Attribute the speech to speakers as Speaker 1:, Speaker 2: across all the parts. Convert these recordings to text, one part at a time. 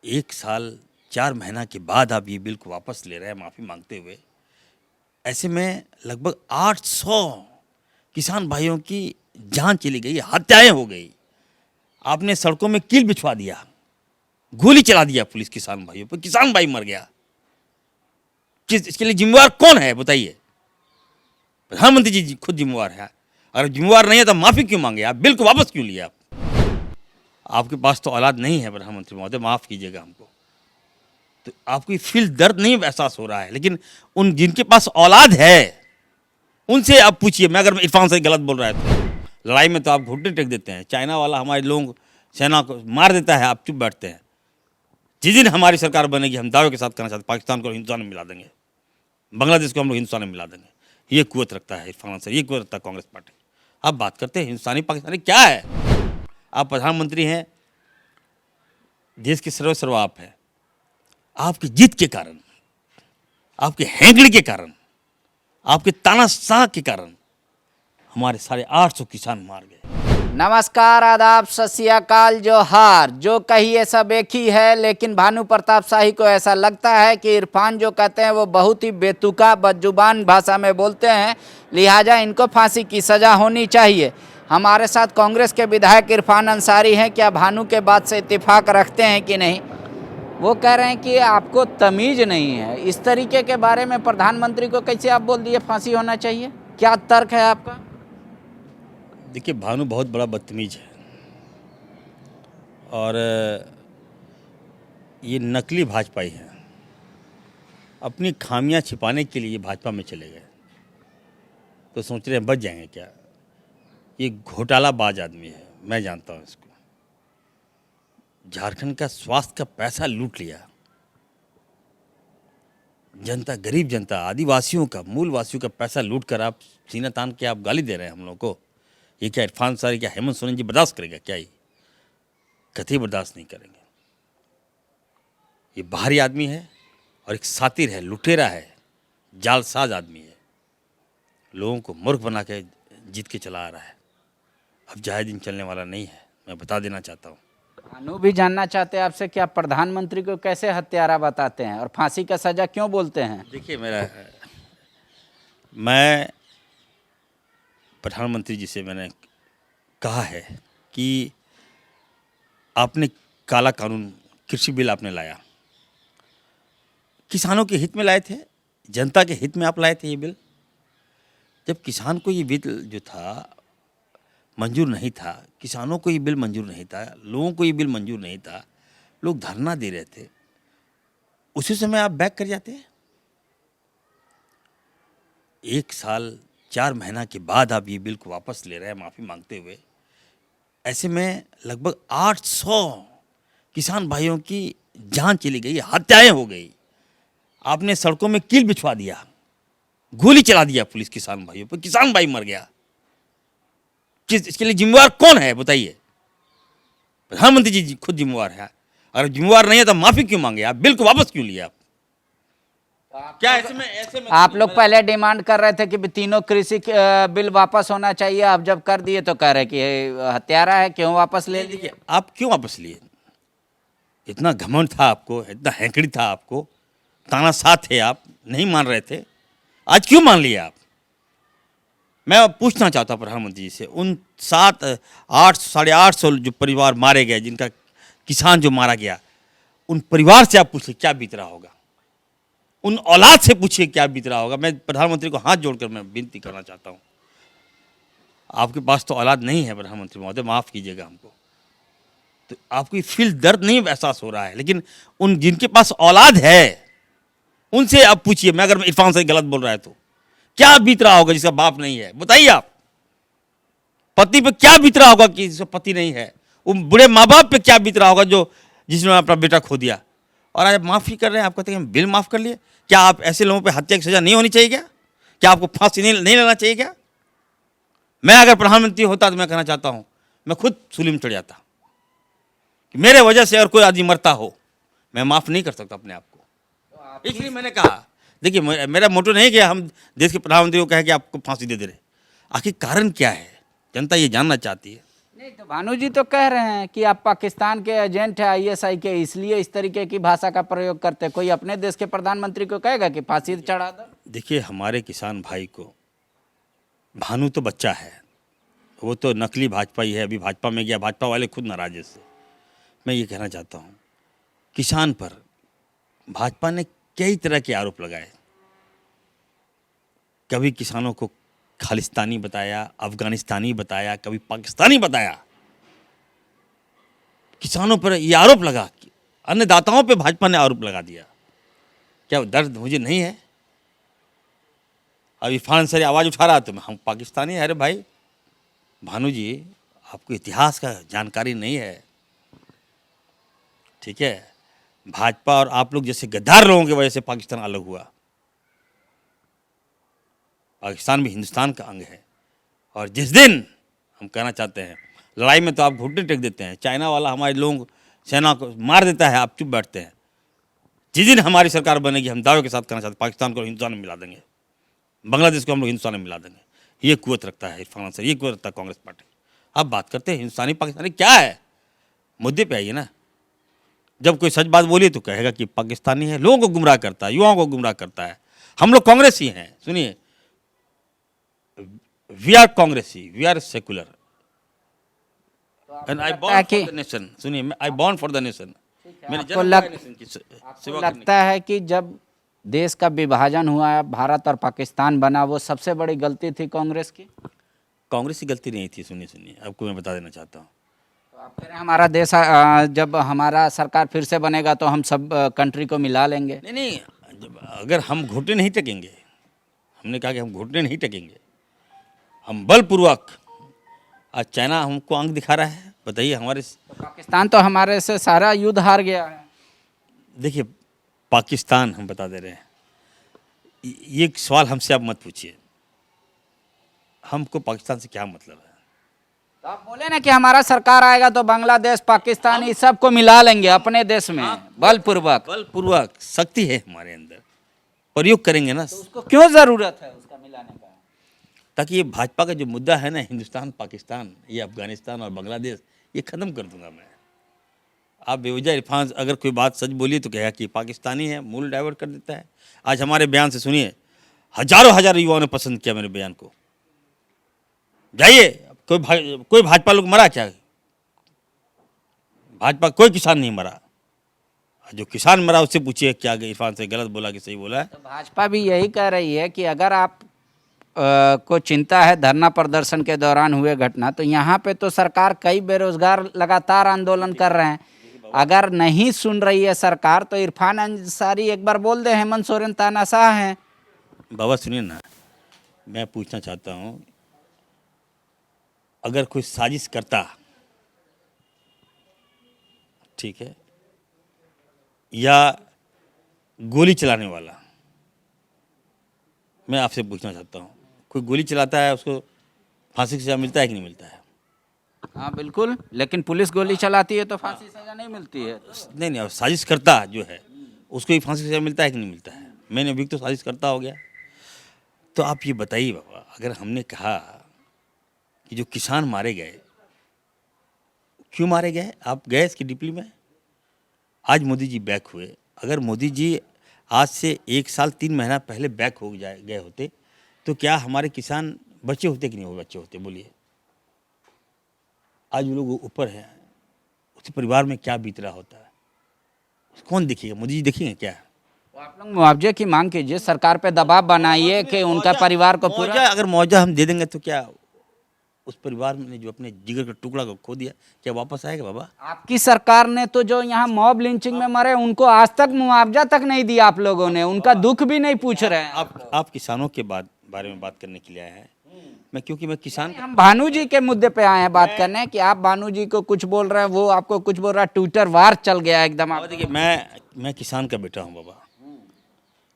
Speaker 1: 1 साल 4 महीना के बाद आप ये बिल को वापस ले रहे हैं माफ़ी मांगते हुए। ऐसे में लगभग 800 किसान भाइयों की जान चली गई, हत्याएं हो गई। आपने सड़कों में कील बिछवा दिया, गोली चला दिया पुलिस किसान भाइयों पर, किसान भाई मर गया। इसके लिए जिम्मेवार कौन है बताइए? प्रधानमंत्री जी खुद जिम्मेवार है। अगर जिम्मेवार नहीं है तो माफ़ी क्यों मांगे आप? बिल को वापस क्यों लिया आप? आपके पास तो औलाद नहीं है प्रधानमंत्री महोदय, माफ़ कीजिएगा हमको। तो आपको फील दर्द नहीं एहसास हो रहा है, लेकिन उन जिनके पास औलाद है उनसे आप पूछिए। मैं अगर इरफान से गलत बोल रहा है तो लड़ाई में तो आप घुटने टेक देते हैं। चाइना वाला हमारे लोग सेना को मार देता है, आप चुप बैठते हैं। जिस दिन हमारी सरकार बनेगी हम दावे के साथ कहना चाहते हैं पाकिस्तान को हिंदुस्तान में मिला देंगे, बांग्लादेश को हम लोग हिंदुस्तान में मिला देंगे। ये कुव्वत रखता है इरफान सर, ये कुव्वत रखता है कांग्रेस पार्टी। आप बात करते हैं हिंदुस्तानी पाकिस्तानी क्या है? आप प्रधानमंत्री हैं, देश के सर्वस्व आप हैं। आपकी जीत के कारण, आपके हैंगड़ी के कारण, आपके तानाशाह के कारण हमारे 850 किसान मार गए।
Speaker 2: नमस्कार, आदाब, सत श्री अकाल, जोहार। जो कहिए सब एक ही है, लेकिन भानु प्रताप शाही को ऐसा लगता है कि इरफान जो कहते हैं वो बहुत ही बेतुका बदजुबान भाषा में बोलते हैं, लिहाजा इनको फांसी की सज़ा होनी चाहिए। हमारे साथ कांग्रेस के विधायक इरफान अंसारी हैं। क्या भानु के बात से इत्तेफाक रखते हैं कि नहीं? वो कह रहे हैं कि आपको तमीज़ नहीं है। इस तरीके के बारे में प्रधानमंत्री को कैसे आप बोल दिए फांसी होना चाहिए? क्या तर्क है आपका?
Speaker 1: देखिए, भानु बहुत बड़ा बदतमीज है और ये नकली भाजपाई है। अपनी खामियां छिपाने के लिए भाजपा में चले गए तो सोच रहे हैं बच जाएंगे क्या। ये घोटालाबाज आदमी है, मैं जानता हूँ इसको। झारखंड का स्वास्थ्य का पैसा लूट लिया। जनता, गरीब जनता, आदिवासियों का, मूलवासियों का पैसा लूट कर आप सीना तान के आप गाली दे रहे हैं हम लोगों को। ये क्या इरफान सारी, क्या हेमंत सोरेन जी बर्दाश्त करेगा क्या? ये कतई बर्दाश्त नहीं करेंगे। ये बाहरी आदमी है और एक सातिर है, लुटेरा है, जालसाज आदमी है। लोगों को मूर्ख बना के जीत के चला आ रहा है। अब ज़्यादा दिन चलने वाला नहीं है, मैं बता देना चाहता हूँ।
Speaker 2: भानु भी जानना चाहते हैं आपसे कि आप प्रधानमंत्री को कैसे हत्यारा बताते हैं और फांसी का सजा क्यों बोलते हैं?
Speaker 1: देखिए, मैं प्रधानमंत्री जी से मैंने कहा है कि आपने काला कानून, कृषि बिल आपने लाया, किसानों के हित में लाए थे, जनता के हित में आप लाए थे ये बिल। जब किसान को ये बिल जो था मंजूर नहीं था, किसानों को ये बिल मंजूर नहीं था, लोगों को ये बिल मंजूर नहीं था, लोग धरना दे रहे थे, उसी समय आप बैक कर जाते हैं। 1 साल 4 महीना के बाद आप ये बिल को वापस ले रहे हैं माफ़ी मांगते हुए। ऐसे में लगभग 800 किसान भाइयों की जान चली गई, हत्याएं हो गई। आपने सड़कों में कील बिछवा दिया, गोली चला दिया पुलिस किसान भाइयों पर, किसान भाई मर गया। इसके लिए जिम्मेवार कौन है बताइए? प्रधानमंत्री जी खुद जिम्मेवार है। अगर जिम्मेवार नहीं है तो माफ़ी क्यों मांगे आप? बिल को वापस क्यों लिया आप? क्या ऐसे में
Speaker 2: आप लोग पहले डिमांड कर रहे थे कि तीनों कृषि बिल वापस होना चाहिए, आप जब कर दिए तो कह रहे कि ये हत्यारा है, क्यों वापस ले लिए?
Speaker 1: आप क्यों वापस लिए? इतना घमंड था आपको, इतना हैंकड़ी था आपको, तानाशाह थे आप, नहीं मान रहे थे, आज क्यों मान लिए आप? मैं पूछना चाहता हूँ प्रधानमंत्री जी से, उन 850 जो परिवार मारे गए, जिनका किसान जो मारा गया, उन परिवार से आप पूछिए क्या बीत रहा होगा, उन औलाद से पूछिए क्या बीत रहा होगा। मैं प्रधानमंत्री को हाथ जोड़कर मैं विनती करना चाहता हूँ। आपके पास तो औलाद नहीं है प्रधानमंत्री महोदय, माफ़ कीजिएगा हमको। तो आपको फील दर्द नहीं एहसास हो रहा है, लेकिन उन जिनके पास औलाद है उनसे आप पूछिए। मैं अगर इरफान से गलत बोल रहा है तो क्या बीत रहा होगा जिसका बाप नहीं है? बताइए आप। पति पे क्या बीत रहा होगा कि जिसका पति नहीं है? वो बुढ़े माँ बाप पे क्या बीत रहा होगा जो जिसने अपना बेटा खो दिया? और आज माफ़ी कर रहे हैं, आप कहते हैं हम बिल माफ़ कर लिए। क्या आप ऐसे लोगों पे हत्या की सज़ा नहीं होनी चाहिए क्या? क्या आपको फांसी नहीं लेना चाहिए क्या? मैं अगर प्रधानमंत्री होता तो मैं कहना चाहता हूँ, मैं खुद सूली में चढ़ जाता कि मेरे वजह से अगर कोई आदमी मरता हो, मैं माफ़ नहीं कर सकता अपने आप को। इसलिए मैंने कहा, देखिए मेरा मोटो नहीं कि हम देश के प्रधानमंत्री को कहें कि आपको फांसी दे दे रहे। आखिर कारण क्या है? जनता ये जानना चाहती है।
Speaker 2: नहीं तो भानु जी तो कह रहे हैं कि आप पाकिस्तान के एजेंट है आईएसआई के, इसलिए इस तरीके की भाषा का प्रयोग करते हैं। कोई अपने देश के प्रधानमंत्री को कहेगा कि फांसी चढ़ा दो?
Speaker 1: देखिए, हमारे किसान भाई को भानु तो बच्चा है, वो तो नकली भाजपा ही है, अभी भाजपा में गया, भाजपा वाले खुद नाराज है इससे। मैं ये कहना चाहता हूँ, किसान पर भाजपा ने कई तरह के आरोप लगाए। कभी किसानों को खालिस्तानी बताया, अफगानिस्तानी बताया, कभी पाकिस्तानी बताया। किसानों पर ये आरोप लगा, अन्नदाताओं पे भाजपा ने आरोप लगा दिया। क्या दर्द मुझे नहीं है? अब इरफान अंसारी आवाज़ उठा रहा तो हम पाकिस्तानी है। अरे भाई भानु जी, आपको इतिहास का जानकारी नहीं है, ठीक है? भाजपा और आप लोग जैसे गद्दार लोगों की वजह से पाकिस्तान अलग हुआ। पाकिस्तान भी हिंदुस्तान का अंग है, और जिस दिन हम कहना चाहते हैं, लड़ाई में तो आप घुटने टेक देते हैं, चाइना वाला हमारे लोग सेना को मार देता है, आप चुप बैठते हैं। जिस दिन हमारी सरकार बनेगी, हम दावे के साथ कहना चाहते हैं, पाकिस्तान को हिंदुस्तान में मिला देंगे, बांग्लादेश को हम लोग हिंदुस्तान में मिला देंगे। ये कुव्वत रखता है इरफान अंसारी, ये कुव्वत रखता है कांग्रेस पार्टी। आप बात करते हैं हिंदुस्तानी पाकिस्तानी, क्या है? मुद्दे पे आइए ना। जब कोई सच बात बोलिए तो कहेगा कि पाकिस्तानी है, लोगों को गुमराह करता है, युवाओं को गुमराह करता है। हम लोग कांग्रेस ही हैं। सुनिए, वी आर कांग्रेसी, we are secular and I born for the nation. सुनिए, I born for the nation.
Speaker 2: आपको लगता है कि जब देश का विभाजन हुआ, भारत और पाकिस्तान बना, वो सबसे बड़ी गलती थी कांग्रेस की?
Speaker 1: कांग्रेस की गलती नहीं थी। सुनिए, आपको मैं बता देना चाहता हूँ।
Speaker 2: तो आप कह रहे हैं हमारा देश जब हमारा सरकार फिर से बनेगा तो हम सब कंट्री को मिला लेंगे।
Speaker 1: नहीं, अगर हम घुटने नहीं टेकेंगे, हमने कहा कि हम घुटने नहीं टेकेंगे, हम बलपूर्वक। आज चाइना हमको अंग दिखा रहा है, बताइए हमारे।
Speaker 2: तो पाकिस्तान तो हमारे से सारा युद्ध हार गया है।
Speaker 1: देखिए, पाकिस्तान, हम बता दे रहे हैं, ये सवाल हमसे आप मत पूछिए, हमको पाकिस्तान से क्या मतलब है।
Speaker 2: तो आप बोले ना कि हमारा सरकार आएगा तो बांग्लादेश, पाकिस्तान, इस सबको मिला लेंगे अपने देश में,
Speaker 1: बलपूर्वक शक्ति है हमारे अंदर, प्रयोग करेंगे ना।
Speaker 2: तो उसको क्यों जरूरत है उसका मिलाने का?
Speaker 1: ताकि ये भाजपा का जो मुद्दा है ना, हिंदुस्तान पाकिस्तान, ये अफगानिस्तान और बांग्लादेश, ये खत्म कर दूंगा मैं। आप बेवजह इरफान अगर कोई बात सच बोलिए तो कहेगा कि पाकिस्तानी है, मूल डाइवर्ट कर देता है। आज हमारे बयान से सुनिए, हजारों हजार युवाओं ने पसंद किया मेरे बयान को। जाइए, कोई भाजपा लोग मरा क्या? भाजपा कोई किसान नहीं मरा। जो किसान मरा उससे पूछिए क्या इरफान से गलत बोला कि सही बोला है।
Speaker 2: तो भाजपा भी यही कह रही है कि अगर आप को चिंता है धरना प्रदर्शन के दौरान हुए घटना, तो यहाँ पे तो सरकार, कई बेरोजगार लगातार आंदोलन कर रहे हैं। अगर नहीं सुन रही है सरकार तो इरफान अंसारी एक बार बोल दे हेमंत सोरेन तानाशाह हैं।
Speaker 1: बाबा सुनिए ना, मैं पूछना चाहता हूँ, अगर कोई साजिश करता, ठीक है, या गोली चलाने वाला, मैं आपसे पूछना चाहता हूँ, कोई गोली चलाता है उसको फांसी की सजा मिलता है कि नहीं मिलता है?
Speaker 2: हाँ बिल्कुल, लेकिन पुलिस गोली चलाती है तो फांसी सजा नहीं मिलती है।
Speaker 1: नहीं, साजिश करता जो है उसको ही फांसी की सजा मिलता है कि नहीं मिलता है? मैंने अभी तो साजिश करता हो गया। तो आप ये बताइए बाबा, अगर हमने कहा कि जो किसान मारे गए, क्यों मारे गए? आप गए इसकी डीपली में? आज मोदी जी बैक हुए। अगर मोदी जी आज से 1 साल 3 महीना पहले बैक हो गए होते तो क्या हमारे किसान बचे होते कि नहीं हो बचे होते? बोलिए। आज वो लोग ऊपर हैं, उसके परिवार में क्या बीत रहा होता है, कौन देखेगा? मोदी जी देखेंगे क्या?
Speaker 2: तो आप लोग मुआवजे की मांग कीजिए, सरकार पे दबाव बनाइए कि उनका परिवार को पूरा।
Speaker 1: अगर मुआवजा हम दे देंगे तो क्या उस परिवार ने जो अपने जिगर का टुकड़ा को खो दिया, क्या वापस आएगा बाबा?
Speaker 2: आपकी सरकार ने तो जो यहाँ मॉब लिंचिंग में मरे उनको आज तक मुआवजा तक नहीं दिया आप लोगों ने, उनका दुख भी नहीं पूछ रहे हैं।
Speaker 1: आप किसानों के बारे में बात करने के लिए आए हैं। क्योंकि मैं किसान,
Speaker 2: हम भानु जी के मुद्दे पे आए हैं बात करने कि आप भानु जी को कुछ बोल रहे हैं, वो आपको कुछ बोल रहा है, ट्विटर वार चल गया एकदम। आप
Speaker 1: देखिए, मैं किसान का बेटा हूँ बाबा,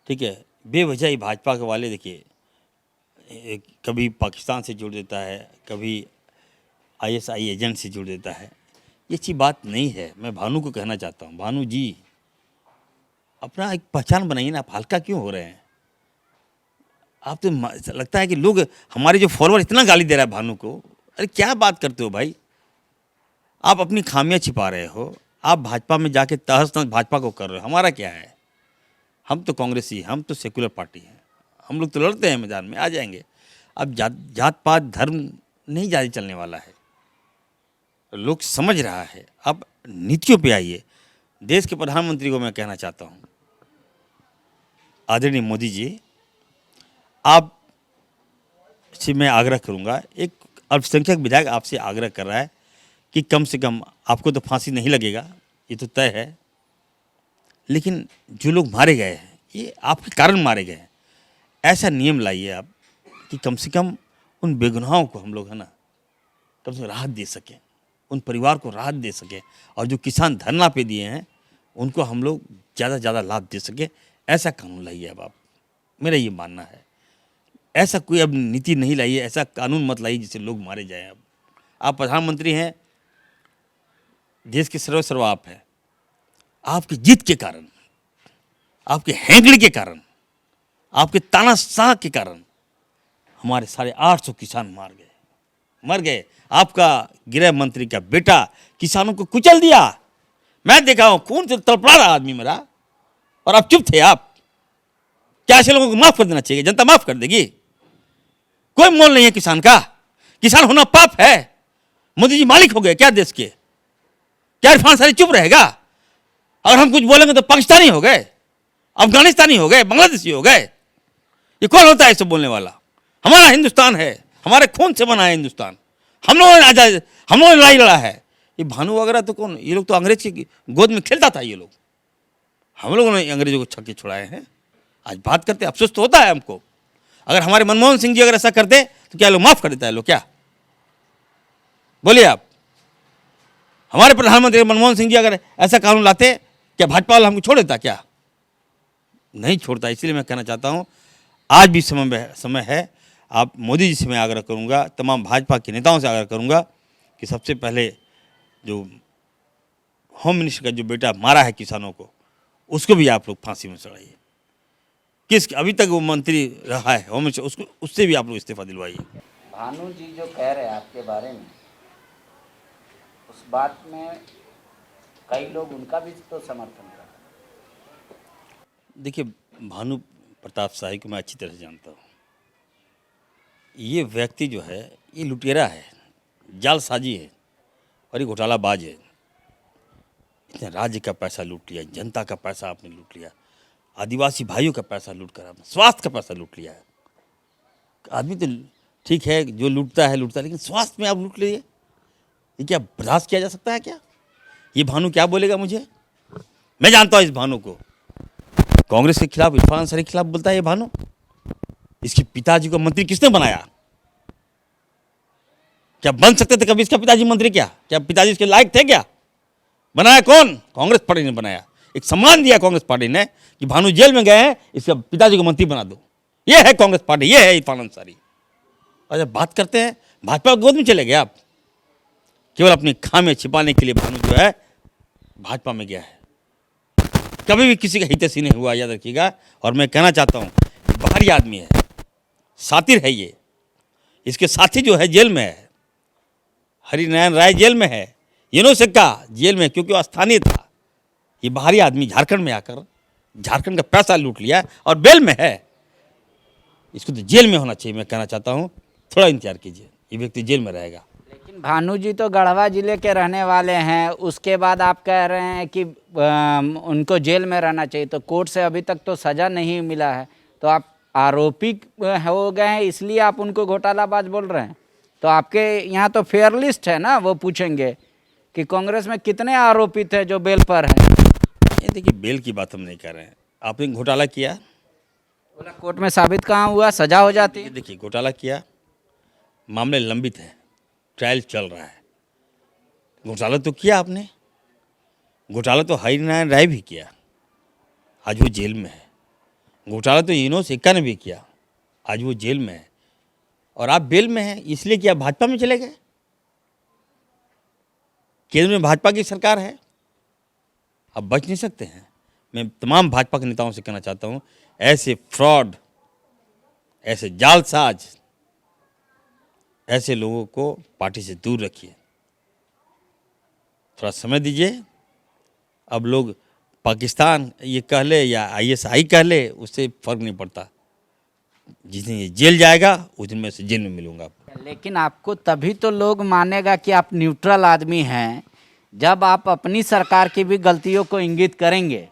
Speaker 1: ठीक है। बेवजह ही भाजपा के वाले देखिए कभी पाकिस्तान से जोड़ देता है, कभी आईएसआई एजेंट से जोड़ देता है। ये अच्छी बात नहीं है। मैं भानु को कहना चाहता हूँ, भानु जी अपना एक पहचान बनाइए ना, आप हल्का क्यों हो रहे हैं? आप तो लगता है कि लोग, हमारे जो फॉलोअर इतना गाली दे रहा है भानु को। अरे क्या बात करते हो भाई? आप अपनी खामियां छिपा रहे हो। आप भाजपा में जाके तहस नहस भाजपा को कर रहे हो। हमारा क्या है, हम तो कांग्रेसी, हम तो सेकुलर पार्टी हैं, हम लोग तो लड़ते हैं, मैदान में आ जाएंगे। अब जात पात धर्म नहीं जारी चलने वाला है, लोग समझ रहा है। अब नीतियों पे आइए। देश के प्रधानमंत्री को मैं कहना चाहता हूँ, आदरणीय मोदी जी, आप से मैं आग्रह करूँगा, एक अल्पसंख्यक विधायक आपसे आग्रह कर रहा है कि कम से कम, आपको तो फांसी नहीं लगेगा, ये तो तय है, लेकिन जो लोग मारे गए हैं ये आपके कारण मारे गए हैं। ऐसा नियम लाइए आप कि कम से कम उन बेगुनाहों को हम लोग, है ना, कम से कम राहत दे सकें, उन परिवार को राहत दे सकें, और जो किसान धरना पे दिए हैं उनको हम लोग ज़्यादा से ज़्यादा लाभ दे सकें। ऐसा कानून लाइए अब आप, मेरा ये मानना है। ऐसा कोई अब नीति नहीं लाइए, ऐसा कानून मत लाइए जिससे लोग मारे जाएं। अब आप प्रधानमंत्री हैं, देश के सर्वस्व आप हैं। आपकी जीत के कारण, आपके हैंगड़ी के कारण, आपके तानाशाह के कारण हमारे 850 किसान मर गए। आपका गृह मंत्री का बेटा किसानों को कुचल दिया। मैं देखा हूं, खून से तड़पड़ा रहा आदमी मेरा, और आप चुप थे। आप क्या ऐसे लोगों को माफ कर देना चाहिए? जनता माफ कर देगी? कोई मोल नहीं है किसान का। किसान होना पाप है। मोदी जी मालिक हो गए क्या देश के? क्या इरफान सारी चुप रहेगा? अगर हम कुछ बोलेंगे तो पाकिस्तानी हो गए, अफगानिस्तानी हो गए, बांग्लादेशी हो गए। ये कौन होता है ऐसे बोलने वाला? हमारा हिंदुस्तान है, हमारे खून से बना है हिंदुस्तान। हम लोगों ने आजाद, हम लोगों ने लड़ाई लड़ा है। ये भानु वगैरह तो कौन, ये लोग तो अंग्रेज की गोद में खेलता था। ये लोग, हम लोगों ने अंग्रेजों को छक्के छुड़ाए हैं। आज बात करते, अफसोस तो होता है हमको। अगर हमारे मनमोहन सिंह जी अगर ऐसा करते तो क्या लोग माफ कर देता है? लोग क्या बोलिए आप? हमारे प्रधानमंत्री मनमोहन सिंह जी अगर ऐसा कानून लाते, क्या भाजपा वाला हमको छोड़ देता? क्या नहीं छोड़ता। इसलिए मैं कहना चाहता हूं, आज भी समय है। आप मोदी जी से मैं आग्रह करूंगा, तमाम भाजपा के नेताओं से आग्रह करूंगा कि सबसे पहले जो होम मिनिस्टर का जो बेटा मारा है किसानों को, उसको भी आप लोग फांसी में चढ़ाइए। किस अभी तक वो मंत्री रहा है होम मिनिस्टर, उसको, उससे भी आप लोग इस्तीफा दिलवाइए।
Speaker 2: भानु जी जो कह रहे हैं आपके बारे में, उस बात में कई लोग उनका भी तो समर्थन कर रहे हैं।
Speaker 1: देखिए, भानु प्रताप शाही को मैं अच्छी तरह से जानता हूँ। ये व्यक्ति जो है, ये लुटेरा है, जालसाजी है, और ये घोटालाबाज है। इतने राज्य का पैसा लूट लिया, जनता का पैसा आपने लूट लिया, आदिवासी भाइयों का पैसा लूट कर आपने स्वास्थ्य का पैसा लूट लिया है। आदमी तो ठीक है, जो लूटता है, लेकिन स्वास्थ्य में आप लूट लिए, ये क्या बर्दाश्त किया जा सकता है क्या? ये भानु क्या बोलेगा मुझे? मैं जानता हूँ इस भानु को। कांग्रेस के खिलाफ, इरफान अंसारी के खिलाफ बोलता है ये भानु। इसके पिताजी को मंत्री किसने बनाया? क्या बन सकते थे कभी इसका पिताजी मंत्री? क्या पिताजी इसके लायक थे? क्या बनाया कौन? कांग्रेस पार्टी ने बनाया। एक सम्मान दिया कांग्रेस पार्टी ने कि भानु जेल में गए हैं, इसके पिताजी को मंत्री बना दो। ये है कांग्रेस पार्टी, ये है इरफान अंसारी। और जब बात करते हैं, भाजपा गोद में चले गए आप। केवल अपनी खामियां छिपाने के लिए भानु जो है भाजपा में गया है। कभी भी किसी का हितैषी नहीं हुआ, याद रखिएगा। और मैं कहना चाहता हूँ, बाहरी आदमी है, सातिर है ये। इसके साथी जो है जेल में है, हरिनारायण राय जेल में है, येनो सिक्का जेल में, क्योंकि वो स्थानीय था। ये बाहरी आदमी झारखंड में आकर झारखंड का पैसा लूट लिया और बेल में है। इसको तो जेल में होना चाहिए। मैं कहना चाहता हूँ, थोड़ा इंतजार कीजिए, ये व्यक्ति जेल में रहेगा।
Speaker 2: लेकिन भानु जी तो गढ़वा जिले के रहने वाले हैं, उसके बाद आप कह रहे हैं कि उनको जेल में रहना चाहिए। तो कोर्ट से अभी तक तो सज़ा नहीं मिला है, तो आप आरोपी हो गए हैं, इसलिए आप उनको घोटालाबाज बोल रहे हैं। तो आपके यहाँ तो फेयर लिस्ट है ना, वो पूछेंगे कि कांग्रेस में कितने आरोपित हैं जो बेल पर हैं।
Speaker 1: ये देखिए, बेल की बात हम नहीं कर रहे हैं। आपने घोटाला किया,
Speaker 2: बोला कोर्ट में साबित कहाँ हुआ, सजा हो जाती है।
Speaker 1: देखिए, घोटाला किया, मामले लंबित है, ट्रायल चल रहा है। घोटाला तो किया आपने, घोटाला तो हरिनारायण राय भी किया, आज वो जेल में है। घोटाला तो येनो सिक्का ने भी किया, आज वो जेल में है। और आप बेल में हैं, इसलिए कि आप भाजपा में चले गए। केंद्र में भाजपा की सरकार है, आप बच नहीं सकते हैं। मैं तमाम भाजपा के नेताओं से कहना चाहता हूं, ऐसे फ्रॉड, ऐसे जालसाज, ऐसे लोगों को पार्टी से दूर रखिए। थोड़ा समय दीजिए। अब लोग पाकिस्तान ये कह ले या ISI कह ले, उससे फर्क नहीं पड़ता। जिस दिन ये जेल जाएगा उस दिन मैं से जेल में मिलूंगा।
Speaker 2: लेकिन आपको तभी तो लोग मानेगा कि आप न्यूट्रल आदमी हैं, जब आप अपनी सरकार की भी गलतियों को इंगित करेंगे,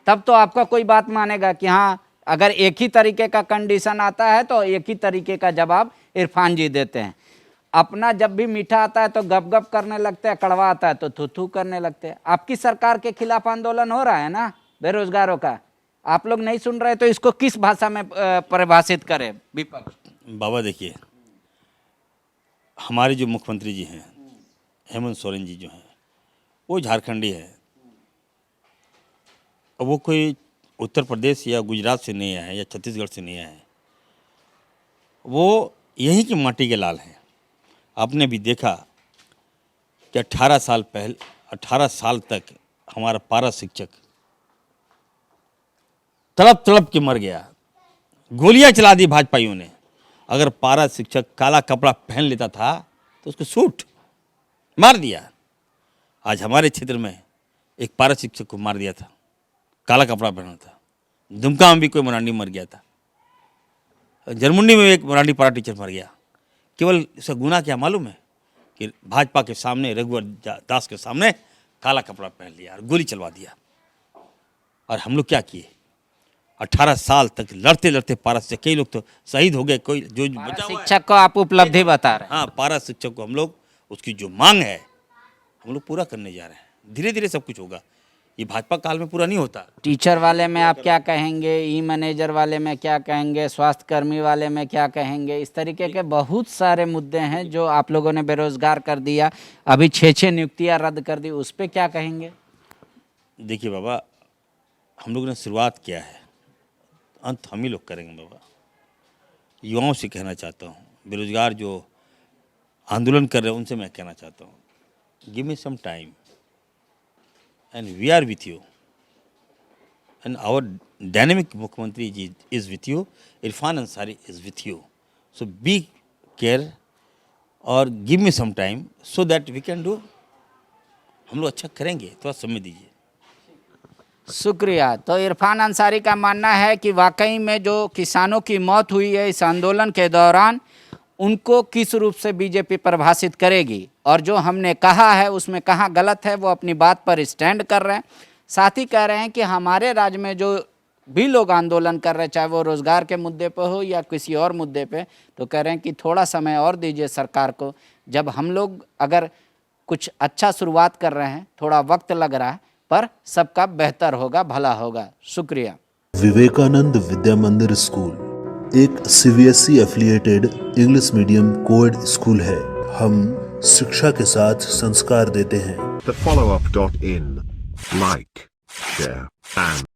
Speaker 2: तब तो आपका कोई बात मानेगा कि हाँ, अगर एक ही तरीके का कंडीशन आता है तो एक ही तरीके का जवाब इरफान जी देते हैं। अपना जब भी मीठा आता है तो गप गप करने लगते हैं, कड़वा आता है तो थू थू करने लगते हैं। आपकी सरकार के खिलाफ आंदोलन हो रहा है ना बेरोजगारों का, आप लोग नहीं सुन रहे तो इसको किस भाषा में परिभाषित करें विपक्ष?
Speaker 1: बाबा देखिए, हमारे जो मुख्यमंत्री जी हैं हेमंत सोरेन जी जो हैं, वो झारखंडी है। अब वो कोई उत्तर प्रदेश या गुजरात से नहीं आए या छत्तीसगढ़ से नहीं आए, वो यहीं की माटी के लाल हैं। आपने भी देखा कि 18 साल तक हमारा पारा शिक्षक तड़प तड़प के मर गया, गोलियां चला दी भाजपाइयों ने। अगर पारा शिक्षक काला कपड़ा पहन लेता था तो उसको शूट मार दिया। आज हमारे क्षेत्र में एक पारा शिक्षक को मार दिया था, काला कपड़ा पहना था। दुमका में भी कोई मराठी मर गया था, जरमुंडी में एक मराठी पारा टीचर मर गया। केवल इसका गुनाह क्या मालूम है कि भाजपा के सामने, रघुवर दास के सामने काला कपड़ा पहन लिया और गोली चलवा दिया। और हम लोग क्या किए? 18 साल तक लड़ते लड़ते पारा से कई लोग तो शहीद हो गए। कोई जो बचा हुआ है,
Speaker 2: शिक्षक को आप उपलब्धि बता रहे हैं।
Speaker 1: हाँ, पारा शिक्षक को हम लोग उसकी जो मांग है हम लोग पूरा करने जा रहे हैं। धीरे धीरे सब कुछ होगा, ये भाजपा काल में पूरा नहीं होता।
Speaker 2: टीचर वाले में आप क्या कहेंगे, ई मैनेजर वाले में क्या कहेंगे, स्वास्थ्य कर्मी वाले में क्या कहेंगे? इस तरीके के बहुत सारे मुद्दे हैं जो आप लोगों ने बेरोजगार कर दिया, अभी 6 नियुक्तियां रद्द कर दी, उस पर क्या कहेंगे?
Speaker 1: देखिए बाबा, हम लोगों ने शुरुआत किया है, अंत हम ही लोग करेंगे बाबा। युवाओं से कहना चाहता हूँ, बेरोजगार जो आंदोलन कर रहे हैं उनसे मैं कहना चाहता हूँ, give me some time and we are with you and our dynamic Mukhyamantri ji is with you, Irfan Ansari is with you, so be care or give me some time so that we can do, हम लोग अच्छा करेंगे, थोड़ा समय दीजिए।
Speaker 2: शुक्रिया। तो इरफान अंसारी का मानना है कि वाकई में जो किसानों की मौत हुई है इस आंदोलन के दौरान, उनको किस रूप से बीजेपी परिभाषित करेगी, और जो हमने कहा है उसमें कहाँ गलत है वो अपनी बात पर स्टैंड कर रहे हैं। साथ ही कह रहे हैं कि हमारे राज्य में जो भी लोग आंदोलन कर रहे हैं, चाहे वो रोजगार के मुद्दे पर हो या किसी और मुद्दे पे, तो कह रहे हैं कि थोड़ा समय और दीजिए सरकार को। जब हम लोग अगर कुछ अच्छा शुरुआत कर रहे हैं, थोड़ा वक्त लग रहा है, पर सबका बेहतर होगा, भला होगा। शुक्रिया।
Speaker 3: विवेकानंद विद्या मंदिर स्कूल एक CBSE affiliated English medium coed school है। हम शिक्षा के साथ संस्कार देते हैं।
Speaker 4: The follow-up.in. Like, share, and